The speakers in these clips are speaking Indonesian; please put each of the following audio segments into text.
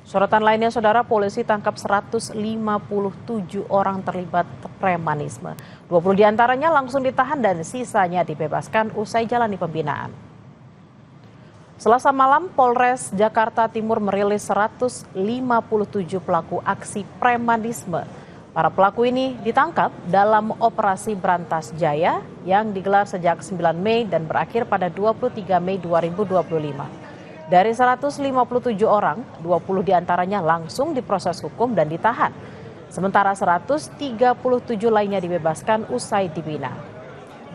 Sorotan lainnya, saudara, polisi tangkap 157 orang terlibat premanisme. 20 diantaranya langsung ditahan dan sisanya dibebaskan usai jalani pembinaan. Selasa malam, Polres Jakarta Timur merilis 157 pelaku aksi premanisme. Para pelaku ini ditangkap dalam operasi Brantas Jaya yang digelar sejak 9 Mei dan berakhir pada 23 Mei 2025. Dari 157 orang, 20 diantaranya langsung diproses hukum dan ditahan. Sementara 137 lainnya dibebaskan usai dibina.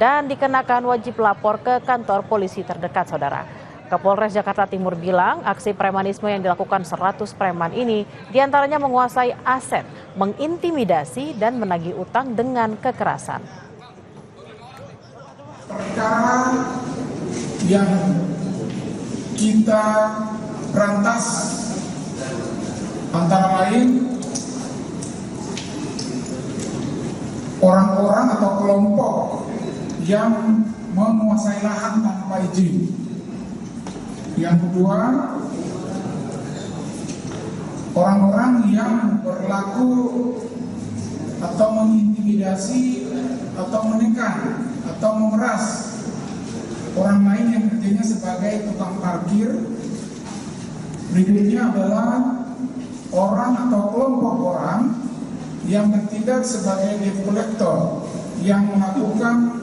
Dan dikenakan wajib lapor ke kantor polisi terdekat, saudara. Kapolres Jakarta Timur bilang aksi premanisme yang dilakukan 100 preman ini diantaranya menguasai aset, mengintimidasi dan menagih utang dengan kekerasan. Perkara yang kita berantas antara lain orang-orang atau kelompok yang menguasai lahan tanpa izin. Yang kedua, orang-orang yang berlaku atau mengintimidasi atau menekan atau memeras orang lain yang kerjanya sebagai tukang parkir. Berikutnya adalah orang atau kelompok orang yang bertindak sebagai debt collector yang melakukan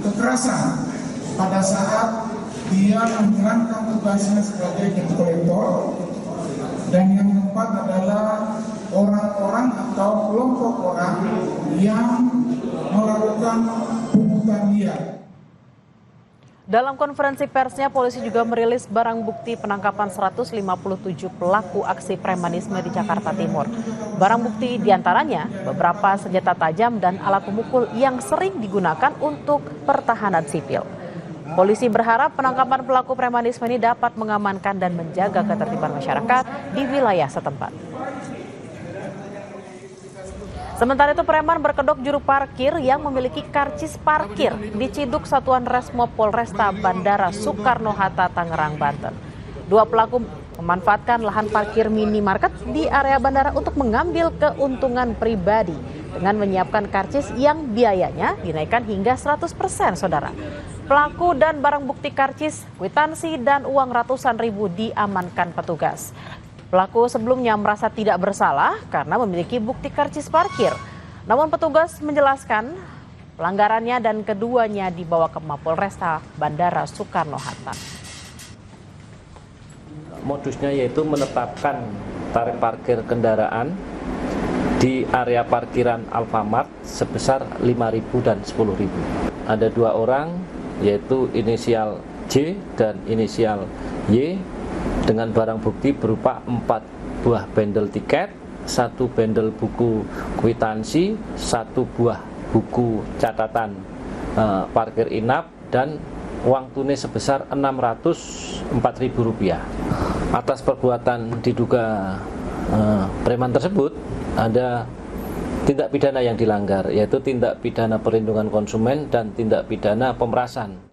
kekerasan pada saat dia menjalankan tugasnya sebagai debt collector. Dan yang keempat adalah orang-orang atau kelompok orang yang melakukan pungutan liar. Dalam konferensi persnya, polisi juga merilis barang bukti penangkapan 157 pelaku aksi premanisme di Jakarta Timur. Barang bukti diantaranya beberapa senjata tajam dan alat pemukul yang sering digunakan untuk pertahanan sipil. Polisi berharap penangkapan pelaku premanisme ini dapat mengamankan dan menjaga ketertiban masyarakat di wilayah setempat. Sementara itu, preman berkedok juru parkir yang memiliki karcis parkir diciduk Satuan Resmob Polresta Bandara Soekarno-Hatta, Tangerang, Banten. Dua pelaku memanfaatkan lahan parkir minimarket di area bandara untuk mengambil keuntungan pribadi dengan menyiapkan karcis yang biayanya dinaikkan hingga 100%, saudara. Pelaku dan barang bukti karcis, kwitansi, dan uang ratusan ribu diamankan petugas. Pelaku sebelumnya merasa tidak bersalah karena memiliki bukti karcis parkir. Namun petugas menjelaskan pelanggarannya dan keduanya dibawa ke Mapolresta Bandara Soekarno-Hatta. Modusnya yaitu menetapkan tarif parkir kendaraan di area parkiran Alfamart sebesar 5.000 dan 10.000. Ada dua orang, yaitu inisial J dan inisial Y, dengan barang bukti berupa 4 buah bendel tiket, 1 bendel buku kwitansi, 1 buah buku catatan parkir inap, dan uang tunai sebesar Rp604.000. Atas perbuatan diduga preman tersebut ada tindak pidana yang dilanggar, yaitu tindak pidana perlindungan konsumen dan tindak pidana pemerasan.